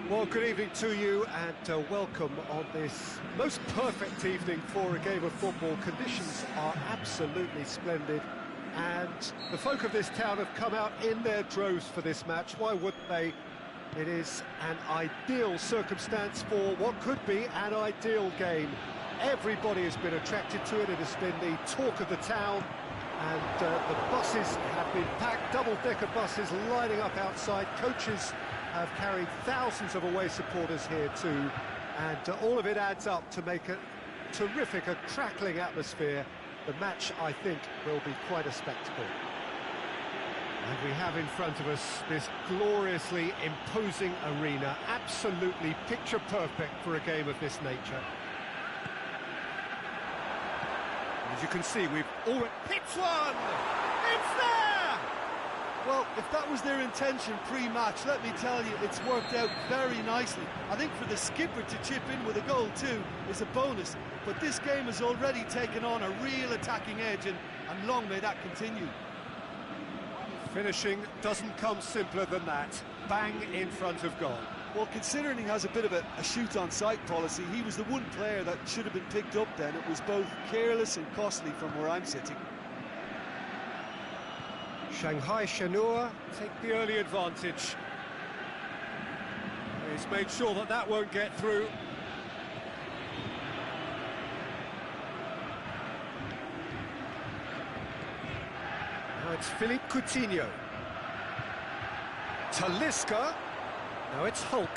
Well, good evening to you and welcome on this most perfect evening for a game of football. Conditions are absolutely splendid and the folk of this town have come out in their droves for this match. Why wouldn't they? It is an ideal circumstance for what could be an ideal game. Everybody has been attracted to it. It has been the talk of the town, and the buses have been packed, double-decker buses lining up outside. Coaches have carried thousands of away supporters here too, and all of it adds up to make a terrific, a crackling atmosphere. The match, I think, will be quite a spectacle. And we have in front of us this gloriously imposing arena, absolutely picture-perfect for a game of this nature. As you can see, we've already hit one! It's there! Well, if that was their intention pre-match, let me tell you, it's worked out very nicely. I think for the skipper to chip in with a goal too is a bonus, but this game has already taken on a real attacking edge, and long may that continue. Finishing doesn't come simpler than that. Bang in front of goal. Well, considering he has a bit of a shoot-on-sight policy, he was the one player that should have been picked up then. It was both careless and costly from where I'm sitting. Shanghai Shenhua take the early advantage. He's made sure that that won't get through. Now it's Philippe Coutinho. Talisca. Now it's Hulk.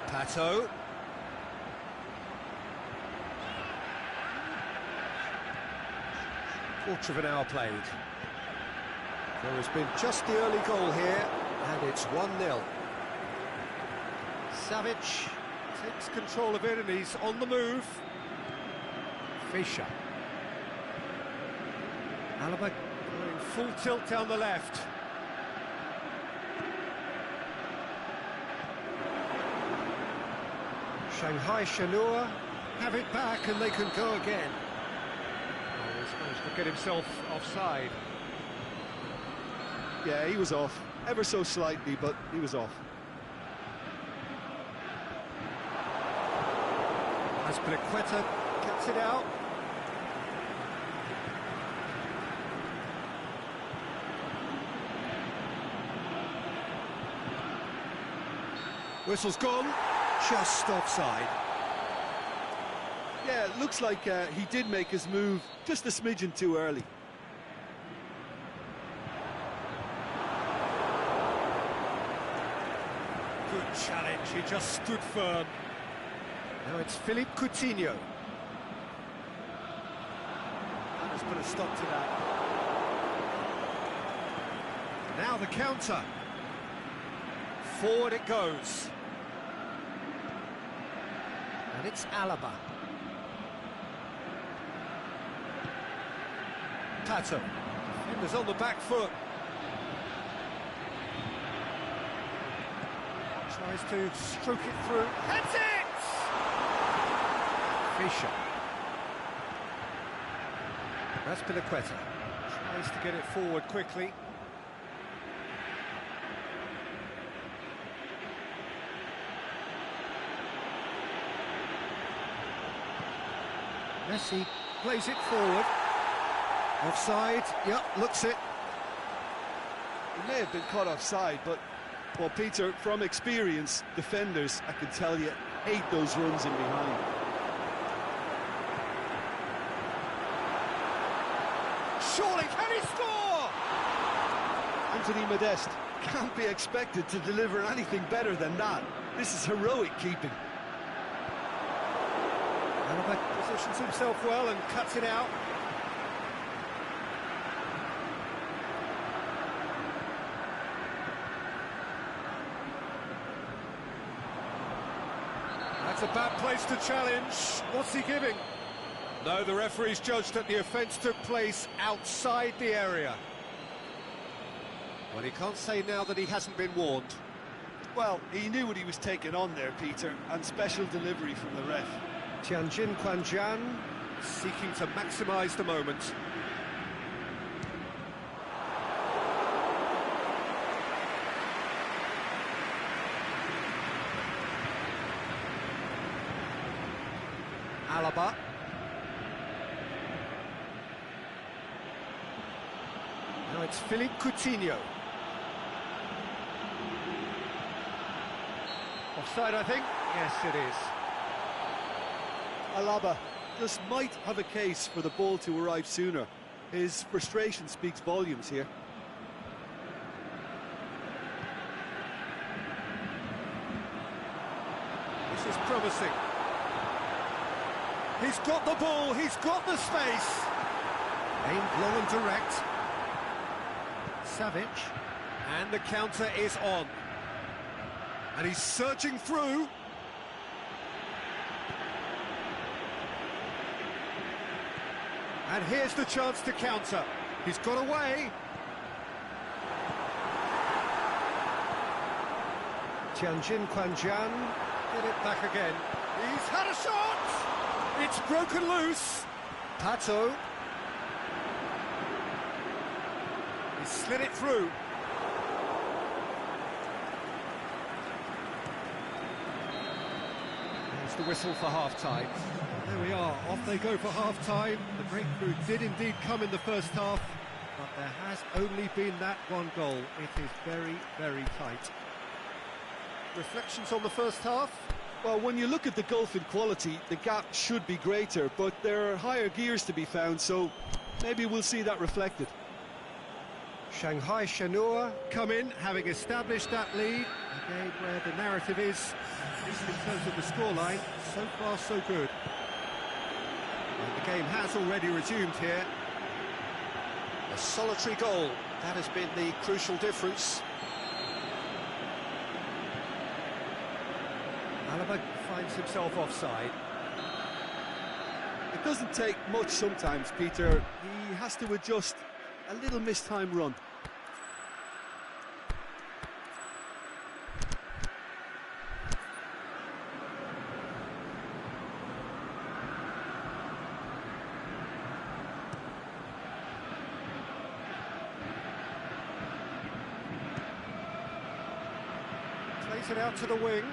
Pato. Quarter of an hour played. There has been just the early goal here, and it's 1-0. Savic takes control of it, and he's on the move. Fischer. Alaba going full tilt down the left. Shanghai Shenhua have it back, and they can go again. Oh, he's managed to get himself offside. Yeah, he was off. Ever so slightly, but he was off. Azpilicueta gets it out. Whistle's gone, just offside. Yeah, it looks like he did make his move just a smidgen too early. Good challenge, he just stood firm. Now it's Philippe Coutinho. Let's put a stop to that. Now the counter. Forward it goes. And it's Alaba. Pato. Defenders on the back foot. Tries to stroke it through. That's it! Fischer. Azpilicueta tries to get it forward quickly. Messi plays it forward. Offside, yep, looks it. He may have been caught offside, but, well, Peter, from experience, defenders, I can tell you, hate those runs in behind. Surely, can he score? Anthony Modeste can't be expected to deliver anything better than that. This is heroic keeping. Alaba positions himself well and cuts it out. That's a bad place to challenge. What's he giving? No, the referee's judged that the offence took place outside the area. Well, he can't say now that he hasn't been warned. Well, he knew what he was taking on there, Peter, and special delivery from the ref. Tianjin Quanjian seeking to maximise the moment. Alaba. Now it's Philippe Coutinho. Offside, I think? Yes, it is. Alaba just might have a case for the ball to arrive sooner. His frustration speaks volumes here. This is promising. He's got the ball, he's got the space. Aimed low and direct. Savic. And the counter is on. And he's surging through. And here's the chance to counter. He's got away. Tianjin Quanjian get it back again. He's had a shot! It's broken loose. Pato. He slid it through. There's the whistle for half-time. There we are, off they go for half-time. The breakthrough did indeed come in the first half, but there has only been that one goal. It is very, very tight. Reflections on the first half? Well, when you look at the gulf in quality, the gap should be greater, but there are higher gears to be found, so maybe we'll see that reflected. Shanghai Shenhua come in, having established that lead. A game where the narrative is, at least in terms of the scoreline, so far so good. And the game has already resumed here. A solitary goal, that has been the crucial difference. Alaba finds himself offside. It doesn't take much sometimes, Peter. He has to adjust a little mistimed run. Plays it out to the wing.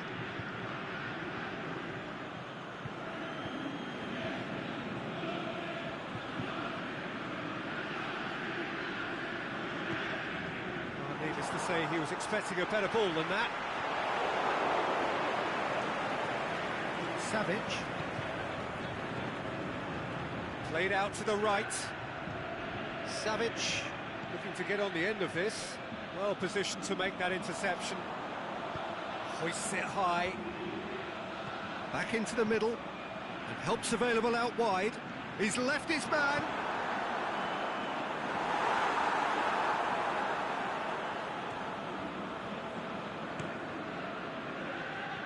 Needless to say, he was expecting a better ball than that. Savic. Played out to the right. Savic looking to get on the end of this. Well positioned to make that interception. Hoists it high. Back into the middle. And help's available out wide. He's left his man.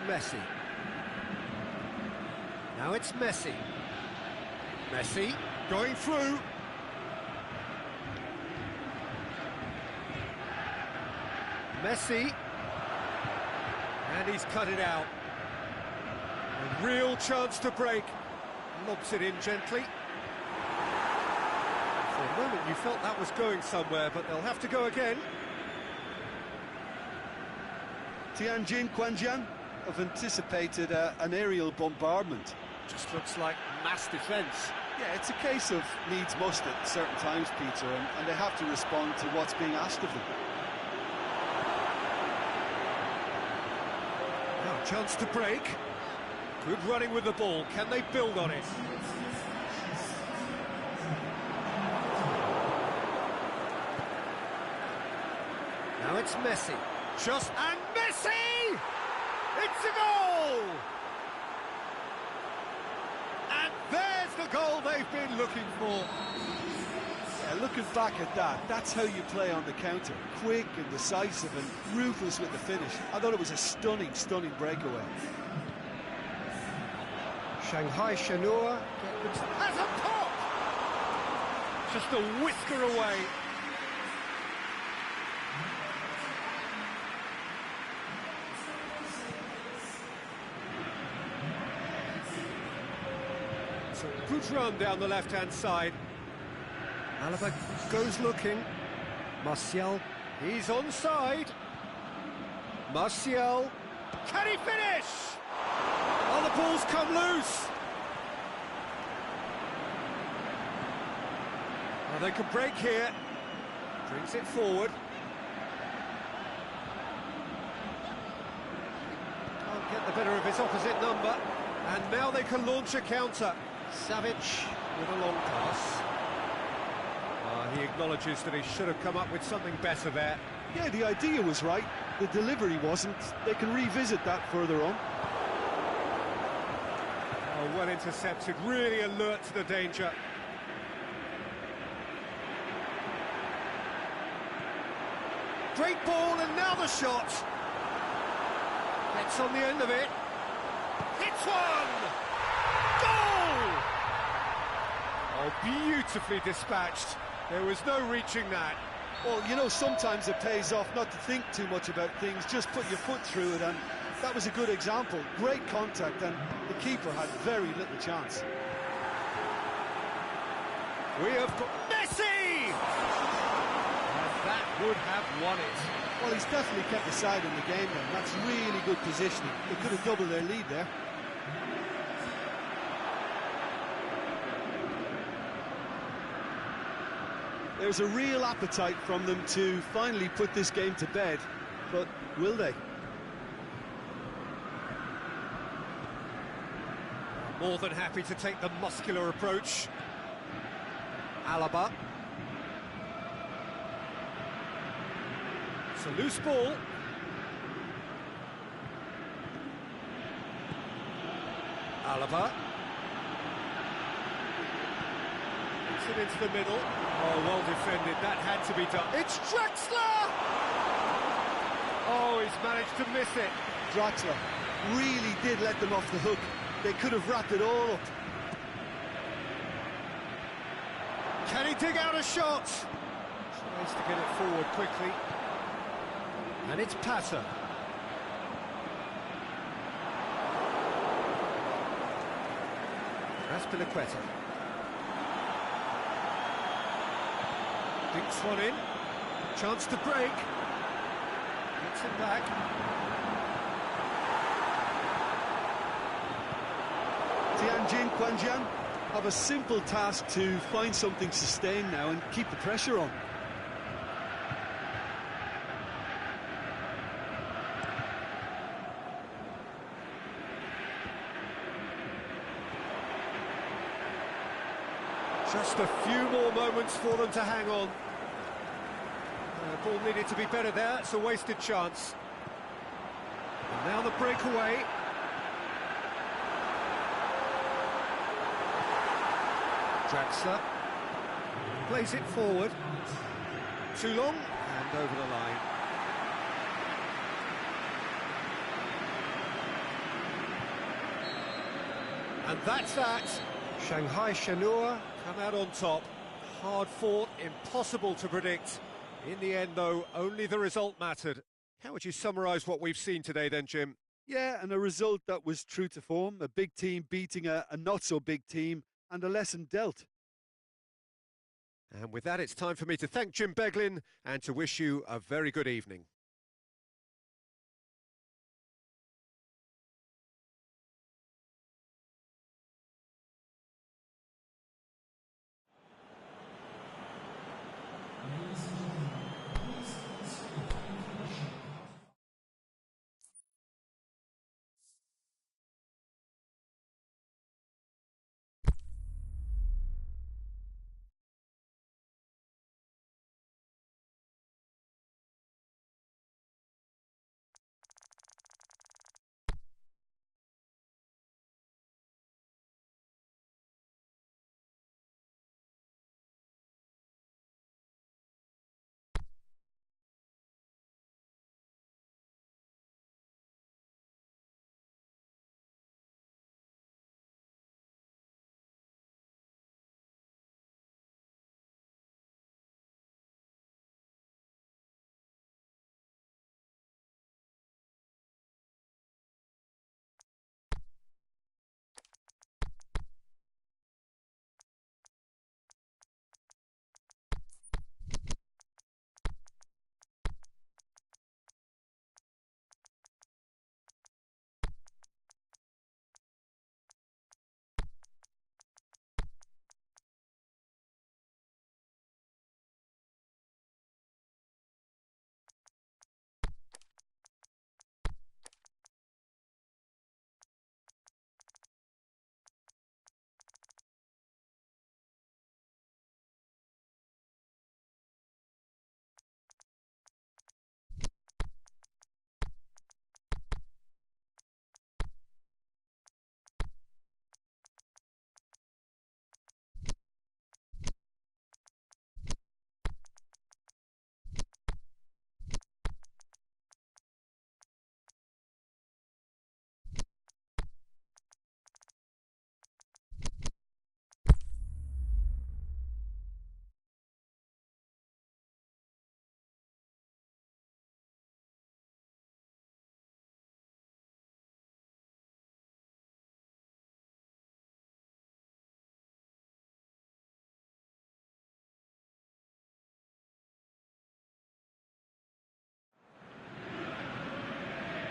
Messi. Now it's Messi. Messi going through. Messi. And he's cut it out. A real chance to break. Lobs it in gently. For a moment you felt that was going somewhere, but they'll have to go again. Tianjin Quanjian have anticipated an aerial bombardment. Just looks like mass defence. Yeah, it's a case of needs must at certain times, Peter, and they have to respond to what's being asked of them. Now a chance to break. Good running with the ball. Can they build on it? Now it's Messi. And Messi! It's a goal! And there's the goal they've been looking for. Yeah, looking back at that, that's how you play on the counter. Quick and decisive and ruthless with the finish. I thought it was a stunning, stunning breakaway. Shanghai Shenhua has a pop! Just a whisker away. It's a good run down the left-hand side. Alaba goes looking. Martial, he's onside. Martial, can he finish? Oh, the ball's come loose. Oh, they could break here. Brings it forward. Can't get the better of his opposite number. And now they can launch a counter. Savic with a long pass. He acknowledges that he should have come up with something better there. Yeah, the idea was right. The delivery wasn't. They can revisit that further on. Oh, well intercepted. Really alert to the danger. Great ball, and now the shot. Gets on the end of it. Hits one! Goal! Oh, beautifully dispatched. There was no reaching that. Well, you know, sometimes it pays off not to think too much about things, just put your foot through it, and that was a good example. Great contact, and the keeper had very little chance. We have got Messi! And that would have won it. Well, he's definitely kept the side in the game then. That's really good positioning. They could have doubled their lead there. There's a real appetite from them to finally put this game to bed, but will they? More than happy to take the muscular approach. Alaba. It's a loose ball. Alaba. Puts it into the middle. Oh, well defended. That had to be done. It's Draxler! Oh, he's managed to miss it. Draxler really did let them off the hook. They could have wrapped it all up. Can he dig out a shot? Tries to get it forward quickly. And it's Patter. Aspilicueta. Dinks one in. Chance to break. Gets him back. Tianjin Quanjian have a simple task to find something sustained now and keep the pressure on. Just a few more moments for them to hang on. The ball needed to be better there. It's a wasted chance. And now the breakaway. Draxler plays it forward. Too long and over the line. And that's that. Shanghai Shenhua come out on top. Hard fought, impossible to predict. In the end, though, only the result mattered. How would you summarise what we've seen today then, Jim? Yeah, and a result that was true to form. A big team beating a not-so-big team, and a lesson dealt. And with that, it's time for me to thank Jim Beglin and to wish you a very good evening.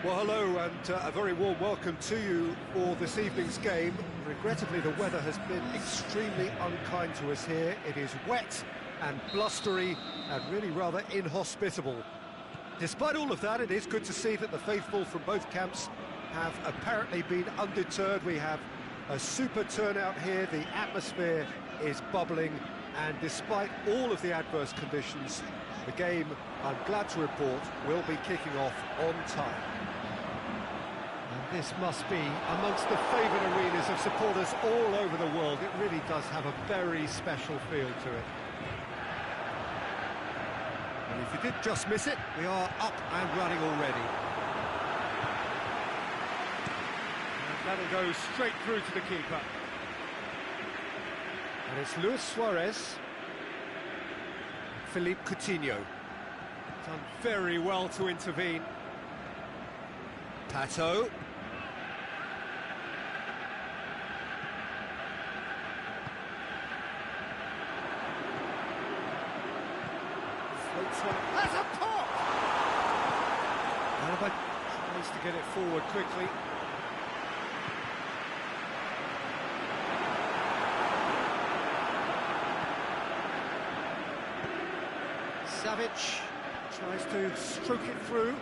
Well, hello and a very warm welcome to you for this evening's game. Regrettably, the weather has been extremely unkind to us here. It is wet and blustery and really rather inhospitable. Despite all of that, it is good to see that the faithful from both camps have apparently been undeterred. We have a super turnout here, the atmosphere is bubbling, and despite all of the adverse conditions, the game, I'm glad to report, will be kicking off on time. And this must be amongst the favoured arenas of supporters all over the world. It really does have a very special feel to it. And if you did just miss it, we are up and running already. And that'll go straight through to the keeper. And it's Luis Suarez. Philippe Coutinho. Done very well to intervene. Pato. Floats one. That's a pop! Alaba tries to get it forward quickly. Savic tries to stroke it through.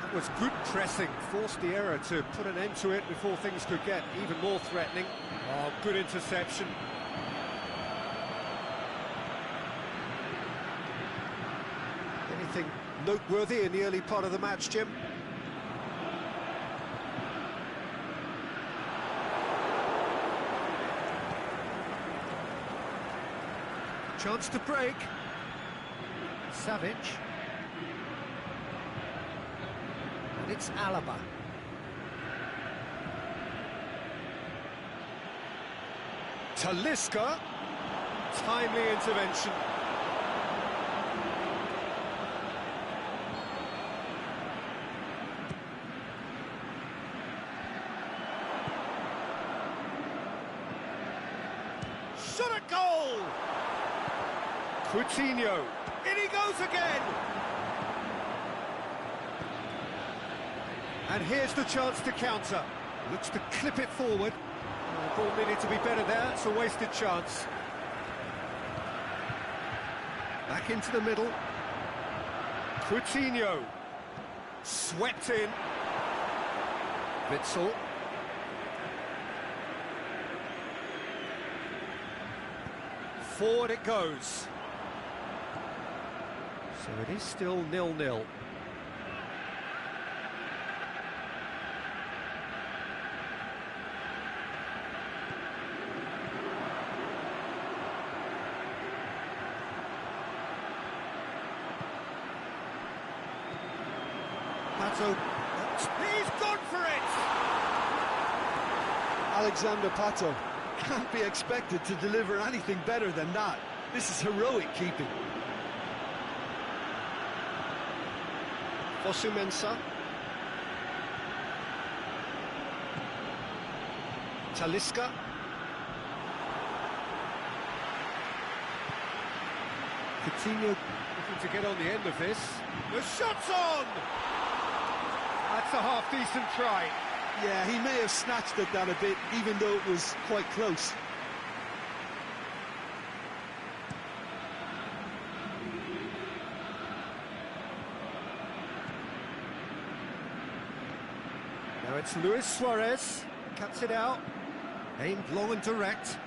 That was good pressing, forced the error to put an end to it before things could get even more threatening. Oh, good interception. Anything noteworthy in the early part of the match, Jim? Chance to break. Savic. And it's Alaba. Talisca. Timely intervention. Shot a goal! Coutinho, in he goes again! And here's the chance to counter. Looks to clip it forward. The ball needed to be better there, it's a wasted chance. Back into the middle. Coutinho. Swept in. Witsel. Forward it goes. So it is still 0-0. Pato, he's gone for it! Alexander Pato can't be expected to deliver anything better than that. This is heroic keeping. Fosu-Mensah. Talisca. Coutinho looking to get on the end of this. The shot's on! That's a half-decent try. Yeah, he may have snatched at that a bit, even though it was quite close. Now it's Luis Suarez, cuts it out, aimed long and direct.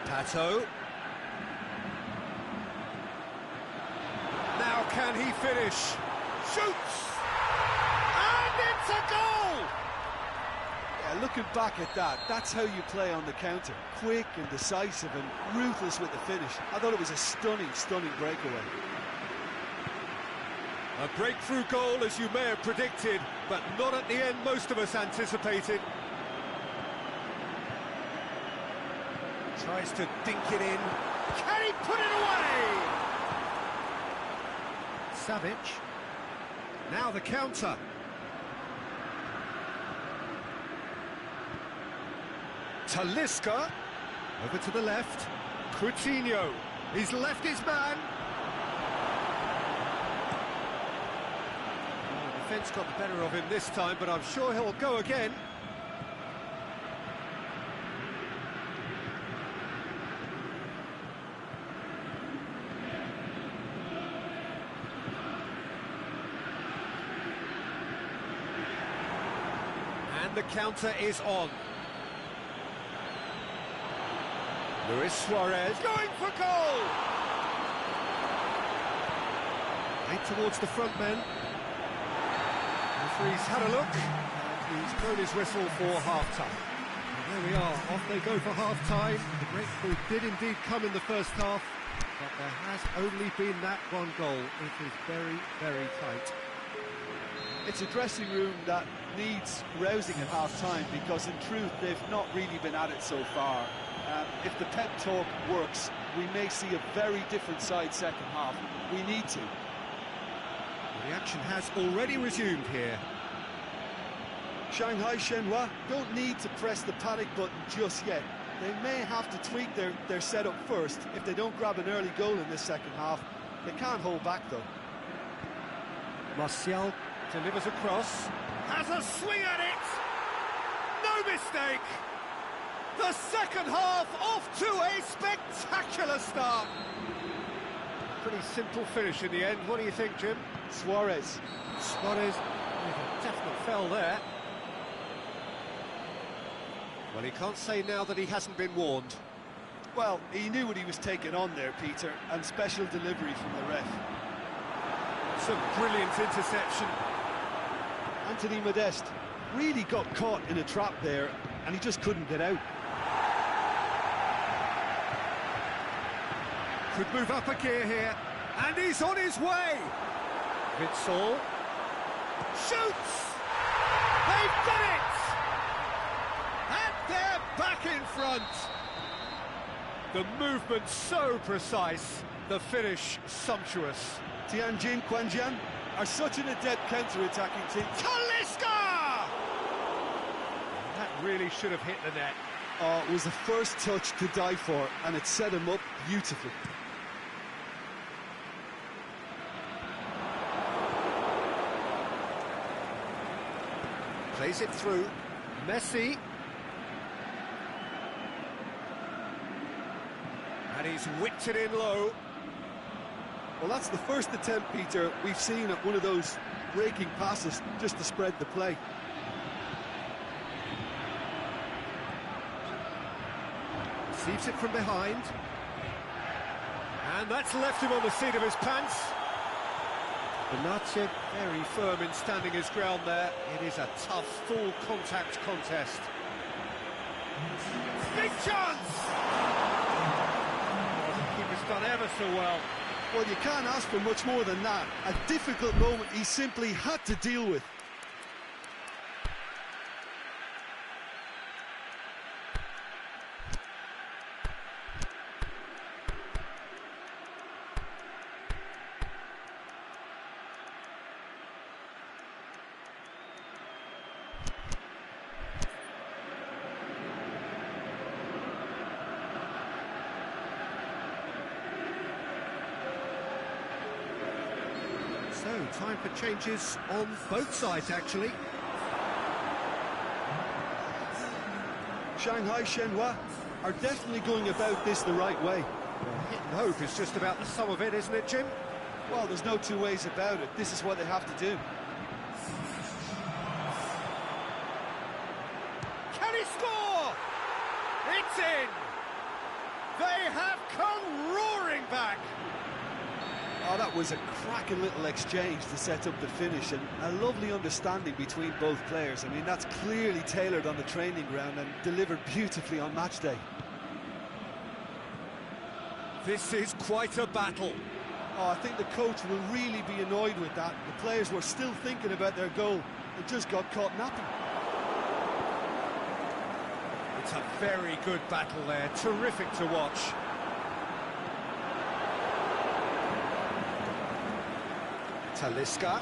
Pato. Now can he finish? Shoots! And it's a goal! Yeah, looking back at that, that's how you play on the counter. Quick and decisive and ruthless with the finish. I thought it was a stunning, stunning breakaway. A breakthrough goal, as you may have predicted, but not at the end most of us anticipated. Tries to dink it in. Can he put it away? Savic. Now the counter. Talisca, over to the left. Coutinho, he's left his man. Oh, the defence got the better of him this time, but I'm sure he'll go again. And the counter is on. Luis Suarez going for goal! Right towards the front men. The referee's had a look, and he's blown his whistle for half-time. And there we are, off they go for half-time. The breakthrough did indeed come in the first half, but there has only been that one goal. It is very, very tight. It's a dressing room that needs rousing at half-time, because in truth they've not really been at it so far. If the pep talk works, we may see a very different side second half. We need to. Well, the action has already resumed here. Shanghai Shenhua don't need to press the panic button just yet. They may have to tweak their setup first if they don't grab an early goal in this second half. They can't hold back though. Martial delivers across, has a swing at it! No mistake! The second half off to a spectacular start! Pretty simple finish in the end. What do you think, Jim? Suarez with a definite fell there. Well, he can't say now that he hasn't been warned. Well, he knew what he was taking on there, Peter, and special delivery from the ref. Some brilliant interception. Anthony Modeste really got caught in a trap there, and he just couldn't get out. Could move up a gear here, and he's on his way. Witsel shoots. They've done it, and they're back in front. The movement so precise, the finish sumptuous. Tianjin Quanjian are such an adept counter-attacking team. Talisca! That really should have hit the net. Oh, it was the first touch to die for, and it set him up beautifully. Plays it through. Messi. And he's whipped it in low. Well, that's the first attempt, Peter, we've seen at one of those breaking passes just to spread the play. Receives it from behind. And that's left him on the seat of his pants. Benatia very firm in standing his ground there. It is a tough, full contact contest. Big chance! Oh, the keeper's done ever so well. Well, you can't ask for much more than that. A difficult moment he simply had to deal with. So, time for changes on both sides, actually. Shanghai Shenhua are definitely going about this the right way. Well, hit and hope is just about the sum of it, isn't it, Jim? Well, there's no two ways about it. This is what they have to do. Can he score? It's in! They have come roaring back! Oh, that was a cracking little exchange to set up the finish, and a lovely understanding between both players. I mean, that's clearly tailored on the training ground and delivered beautifully on match day. This is quite a battle. Oh, I think the coach will really be annoyed with that. The players were still thinking about their goal and just got caught napping. It's a very good battle there, terrific to watch. Talisca.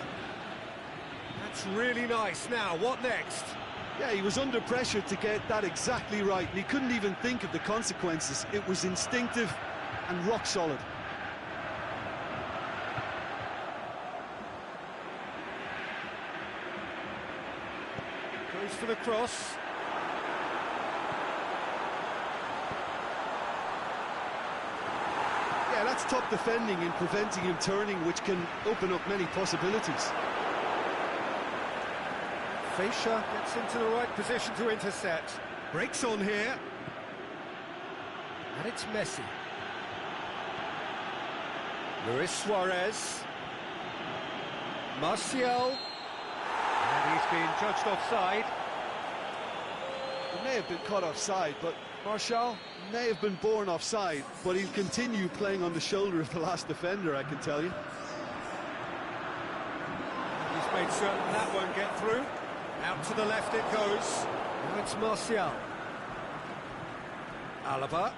That's really nice. Now, what next? Yeah, he was under pressure to get that exactly right, and he couldn't even think of the consequences. It was instinctive and rock solid. Goes for the cross. Yeah, that's top defending and preventing him turning, which can open up many possibilities. Fischer gets into the right position to intercept. Breaks on here. And it's Messi. Luis Suarez. Martial. And he's been judged offside. He may have been caught offside, but Martial may have been born offside, but he'll continue playing on the shoulder of the last defender, I can tell you. He's made certain that won't get through. Out to the left it goes. Now it's Martial. Alaba.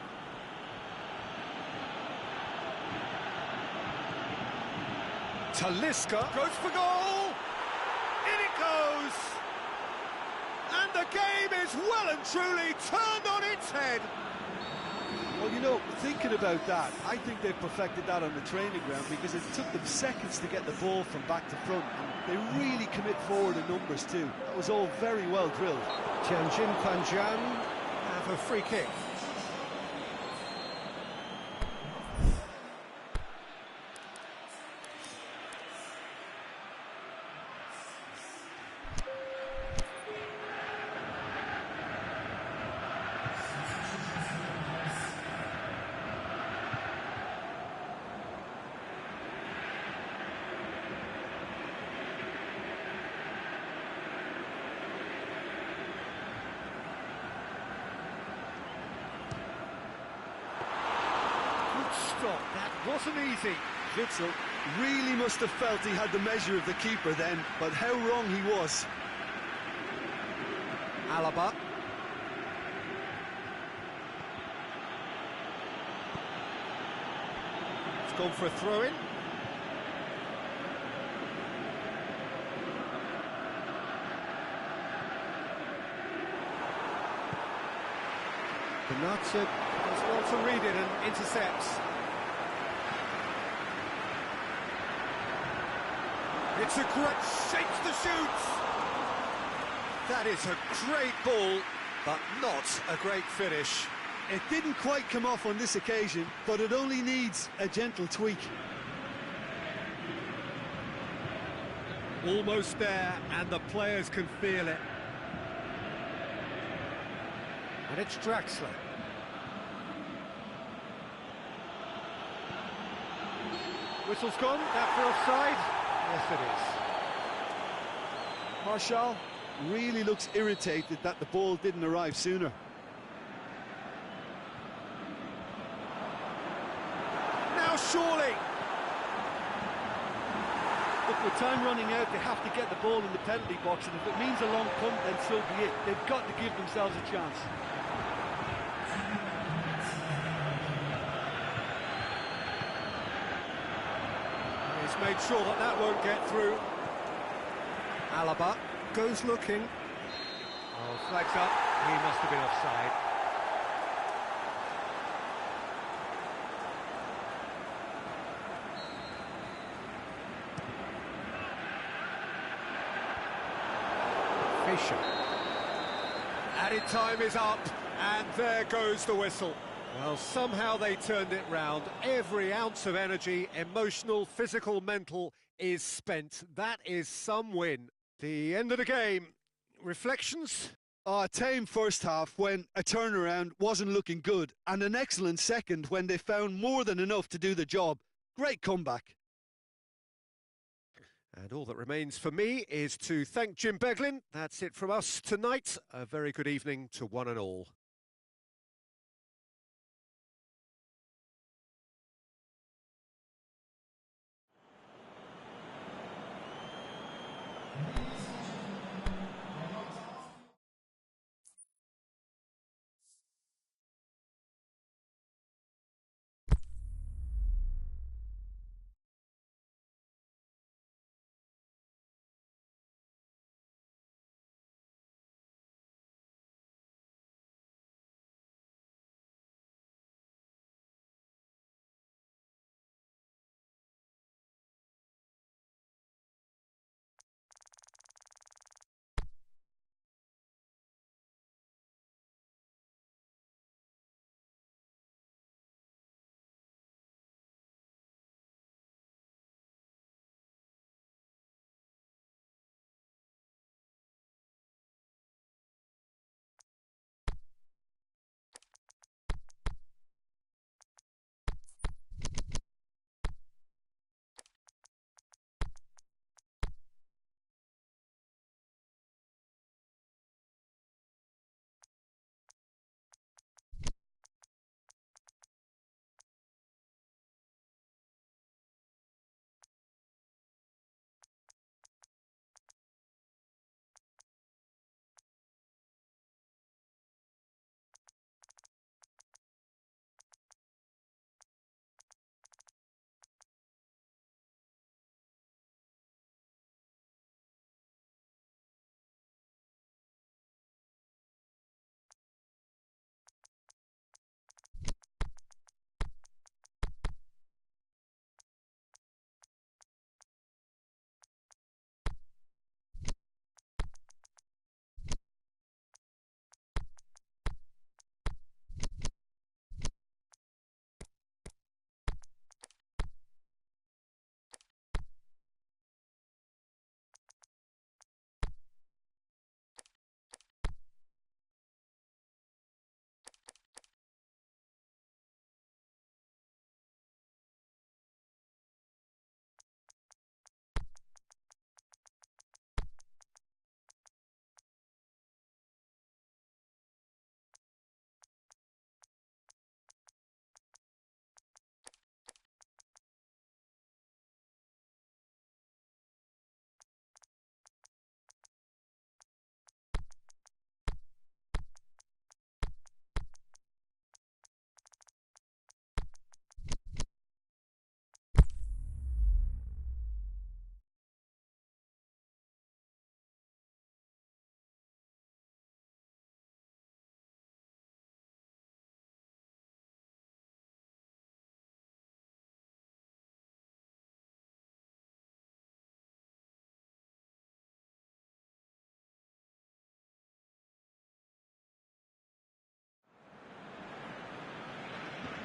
Talisca goes for goal. In it goes. And the game is well and truly turned on its head. Well, you know, thinking about that, I think they perfected that on the training ground because it took them seconds to get the ball from back to front. And they really commit forward in numbers too. That was all very well drilled. Tianjin Panjan have a free kick. Stop. That wasn't easy. Witsel really must have felt he had the measure of the keeper then, but how wrong he was. Alaba. It's gone for a throw-in. Bernatza does well to read it and intercepts. It's a great shapes the shoots. That is a great ball, but not a great finish. It didn't quite come off on this occasion, but it only needs a gentle tweak. Almost there, and the players can feel it. And it's Draxler. Whistle's gone, that for offside? Yes, it is. Martial really looks irritated that the ball didn't arrive sooner. Now surely! Look, with time running out, they have to get the ball in the penalty box, and if it means a long punt, then so be it. They've got to give themselves a chance. He's made sure that that won't get through. Alaba goes looking. Oh, flags up. He must have been offside. Fischer. Added time is up, and there goes the whistle. Well, somehow they turned it round. Every ounce of energy, emotional, physical, mental, is spent. That is some win. The end of the game. Reflections? A tame first half when a turnaround wasn't looking good, and an excellent second when they found more than enough to do the job. Great comeback. And all that remains for me is to thank Jim Beglin. That's it from us tonight. A very good evening to one and all.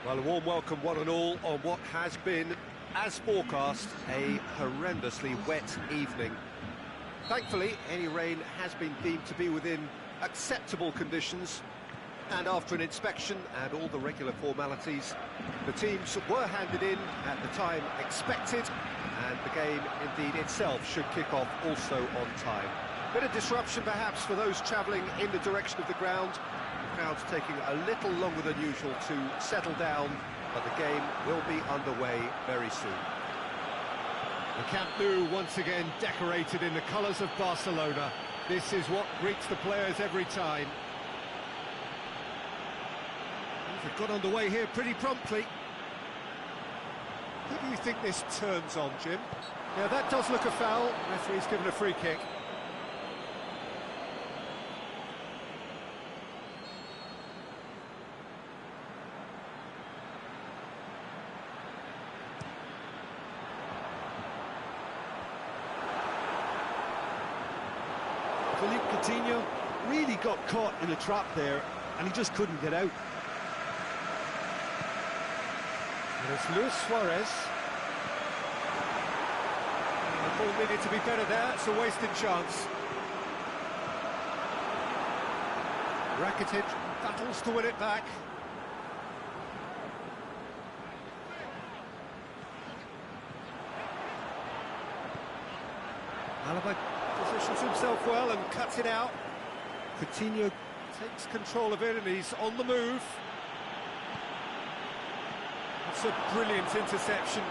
Well, a warm welcome one and all on what has been, as forecast, a horrendously wet evening. Thankfully, any rain has been deemed to be within acceptable conditions, and after an inspection and all the regular formalities, the teams were handed in at the time expected, and the game indeed itself should kick off also on time. Bit of disruption perhaps for those travelling in the direction of the ground. The crowd's taking a little longer than usual to settle down, but the game will be underway very soon. The Camp Nou once again decorated in the colours of Barcelona. This is what greets the players every time. They've got underway here pretty promptly. Who do you think this turns on, Jim? Yeah, that does look a foul. The referee's given a free kick. Philippe Coutinho really got caught in a trap there, and he just couldn't get out. And it's Luis Suarez. The ball needed to be better there, it's a wasted chance. Rakitic battles to win it back. Alaba positions himself well and cuts it out. Coutinho takes control of it and he's on the move. That's a brilliant interception.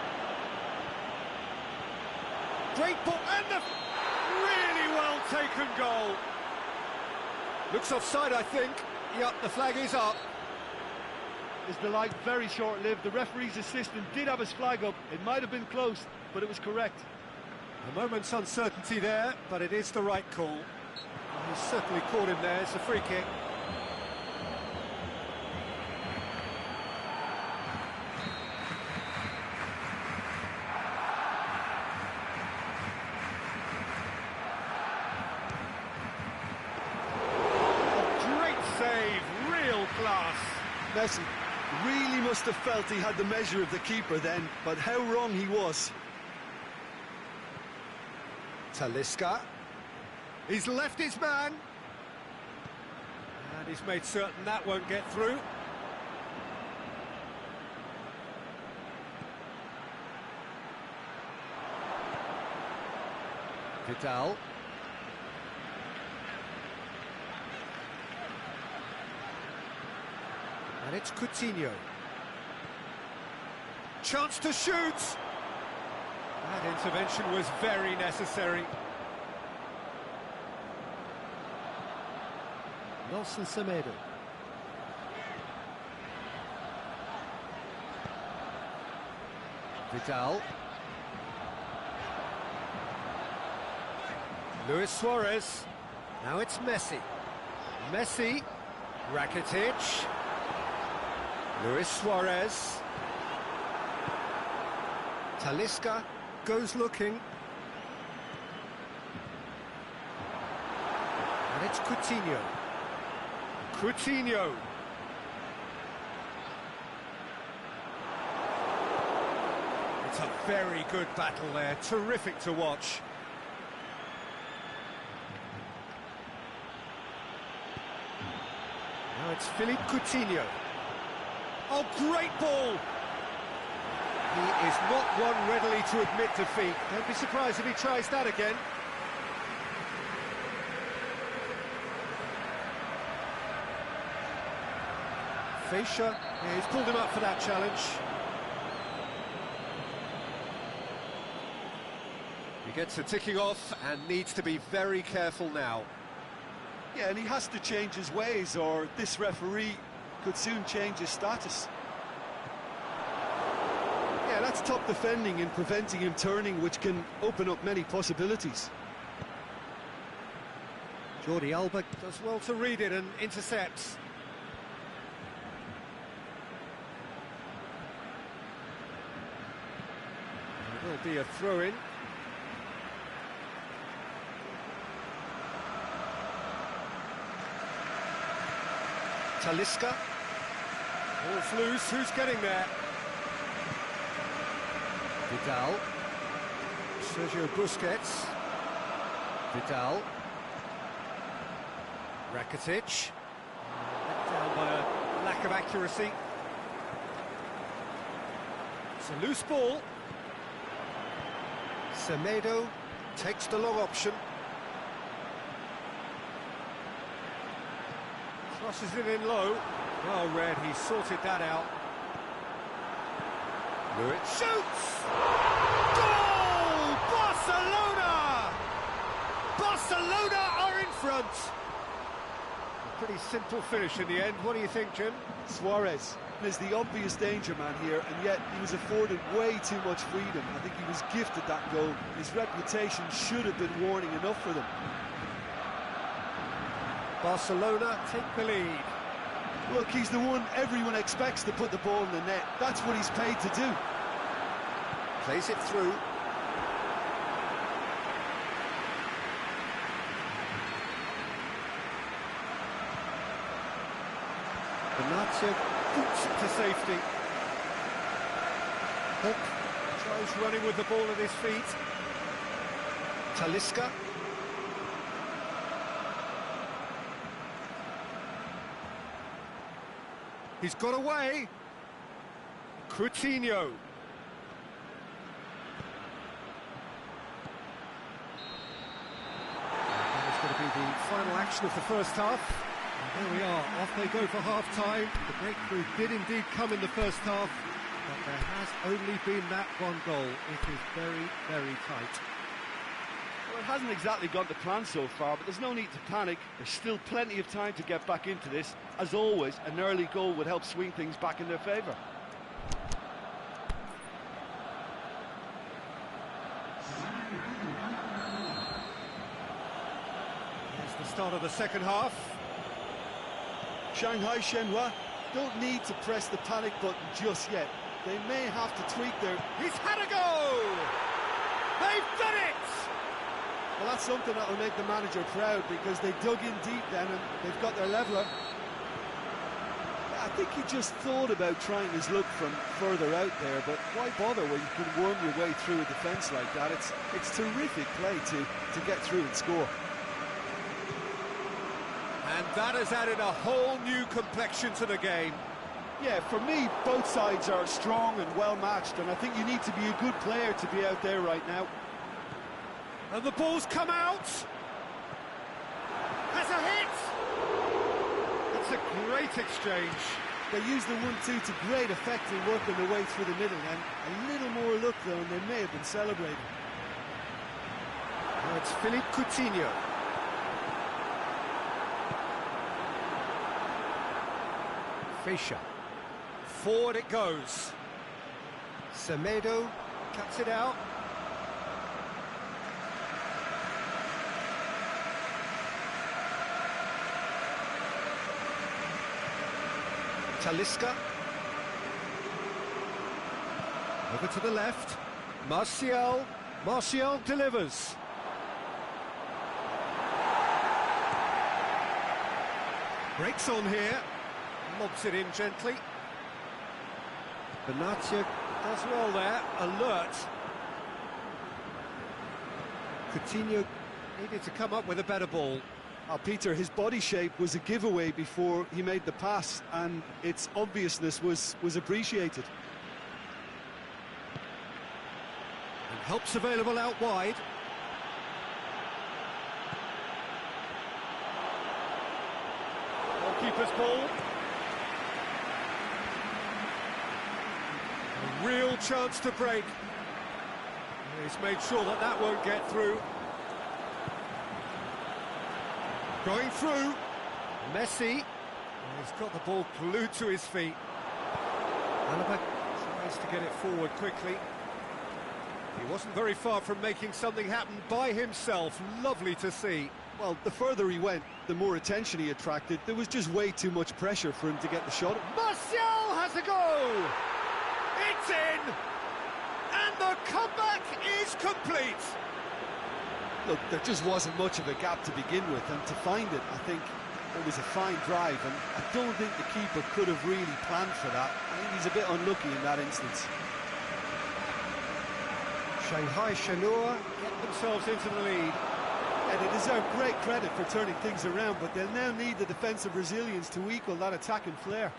Great ball, and a really well taken goal. Looks offside, I think. Yep, the flag is up. Is the light very short-lived? The referee's assistant did have his flag up. It might have been close, but it was correct. A moment's uncertainty there, but it is the right call. He's certainly caught him there. It's a free kick. Messi really must have felt he had the measure of the keeper then, but how wrong he was. Talisca. He's left his man. And he's made certain that won't get through. Vidal. And it's Coutinho. Chance to shoot! That intervention was very necessary. Nelson Semedo. Vidal. Luis Suarez. Now it's Messi. Messi. Rakitic. Luis Suarez. Talisca goes looking. And it's Coutinho. Coutinho. It's a very good battle there. Terrific to watch. Now it's Philippe Coutinho. Oh, great ball! He is not one readily to admit defeat. Don't be surprised if he tries that again. Fischer, yeah, he's pulled him up for that challenge. He gets the ticking off and needs to be very careful now. Yeah, and he has to change his ways, or this referee could soon change his status. Yeah, that's top defending and preventing him turning, which can open up many possibilities. Jordi Alba does well to read it and intercepts. There will be a throw-in. Talisca. Ball's loose, who's getting there? Vidal. Sergio Busquets. Vidal. Rakitic. Let down by a lack of accuracy. It's a loose ball. Semedo takes the long option. Crosses it in low. Well read, he sorted that out. Lewis shoots! Goal! Barcelona! Barcelona are in front! A pretty simple finish in the end. What do you think, Jim? Suarez is the obvious danger man here, and yet he was afforded way too much freedom. I think he was gifted that goal. His reputation should have been warning enough for them. Barcelona take the lead. Look, he's the one everyone expects to put the ball in the net. That's what he's paid to do. Plays it through. Benatia boots it to safety. Hook tries running with the ball at his feet. Talisca. He's got away. Coutinho. That is going to be the final action of the first half. And there we are, off they go for half-time. The breakthrough did indeed come in the first half, but there has only been that one goal. It is very, very tight. Well, it hasn't exactly gone to plan so far, but there's no need to panic. There's still plenty of time to get back into this. As always, an early goal would help swing things back in their favour. Here's the start of the second half. Shanghai Shenhua don't need to press the panic button just yet. They may have to tweak their... He's had a go! They've done it! Well, that's something that will make the manager proud, because they dug in deep then and they've got their leveller. I think he just thought about trying his luck from further out there, but why bother when you can worm your way through a defence like that? It's terrific play to get through and score. And that has added a whole new complexion to the game. Yeah, for me, both sides are strong and well-matched, and I think you need to be a good player to be out there right now. And the ball's come out. Has a hit. It's a great exchange. They used the 1-2 to great effect in working their way through the middle, and a little more luck, though, and they may have been celebrating. Now it's Philippe Coutinho. Fischer. Forward it goes. Semedo cuts it out. Talisca. Over to the left. Martial. Martial delivers. Breaks on here. Lobs it in gently. Benatia does well there. Alert. Coutinho needed to come up with a better ball. Peter, his body shape was a giveaway before he made the pass, and its obviousness was appreciated. And help's available out wide. Goalkeeper's ball. A real chance to break. He's made sure that that won't get through. Going through. Messi. He's got the ball glued to his feet. Alaba tries to get it forward quickly. He wasn't very far from making something happen by himself. Lovely to see. Well, the further he went, the more attention he attracted. There was just way too much pressure for him to get the shot. Martial has a go! It's in! And the comeback is complete! Look, there just wasn't much of a gap to begin with, and to find it, I think It was a fine drive, and I don't think the keeper could have really planned for that. I think he's a bit unlucky in that instance. Shanghai Shenhua get themselves into the lead. And they deserve great credit for turning things around, but they'll now need the defensive resilience to equal that attacking flair.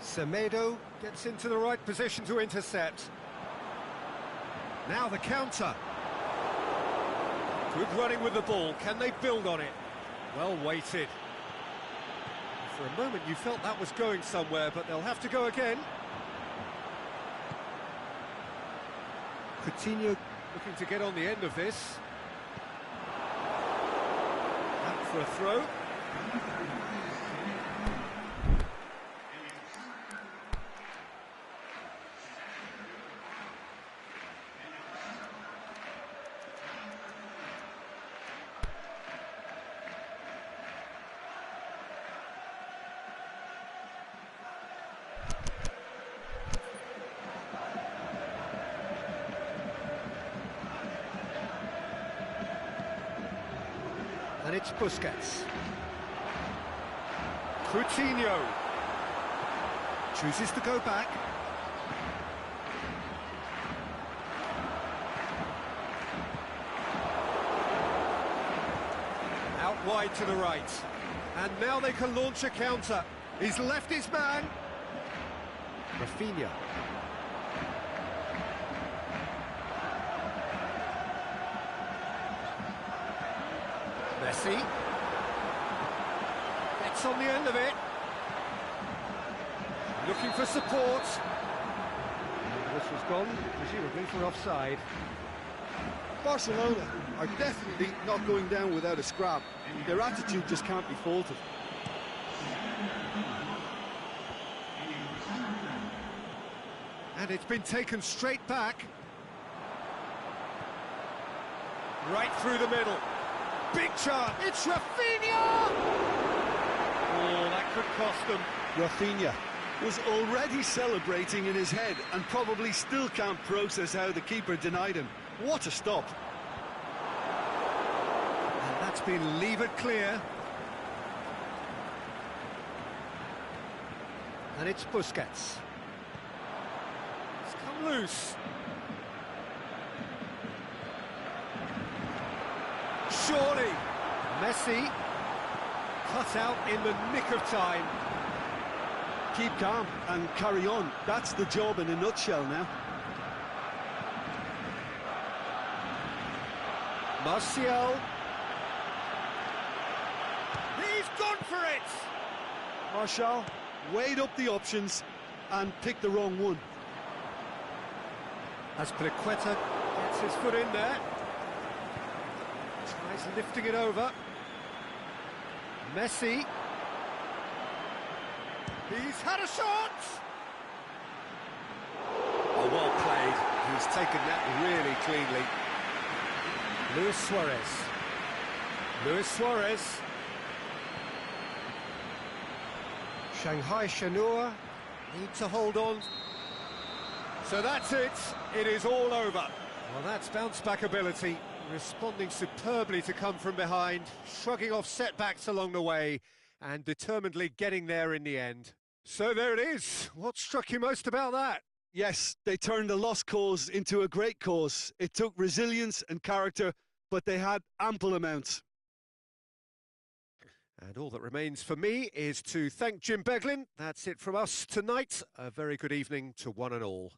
Semedo gets into the right position to intercept. Now the counter. Good running with the ball. Can they build on it? Well weighted. For a moment you felt that was going somewhere, but they'll have to go again. Coutinho looking to get on the end of this. Out for a throw. And it's Busquets. Coutinho chooses to go back. Out wide to the right. And now they can launch a counter. He's left his man. Rafinha. Messi gets on the end of it, looking for support. This was gone, presumably for offside. Barcelona are definitely not going down without a scrap. Their attitude just can't be faulted. And it's been taken straight back. Right through the middle. Big chance, it's Rafinha! Oh, that could cost them. Rafinha was already celebrating in his head and probably still can't process how the keeper denied him. What a stop. And that's been levered clear. And it's Busquets. It's come loose. Surely, Messi cut out in the nick of time. Keep calm and carry on. That's the job in a nutshell now. Martial. He's gone for it! Martial weighed up the options and picked the wrong one. As Azpilicueta gets his foot in there. Tries lifting it over. Messi. He's had a shot! Oh, well played. He's taken that really cleanly. Luis Suarez. Luis Suarez. Shanghai Shenhua need to hold on. So that's it. It is all over. Well, that's bounce-back ability. Responding superbly to come from behind, shrugging off setbacks along the way, and determinedly getting there in the end. So there it is. What struck you most about that? Yes, they turned a lost cause into a great cause. It took resilience and character, but they had ample amounts. And all that remains for me is to thank Jim Beglin. That's it from us tonight. A very good evening to one and all.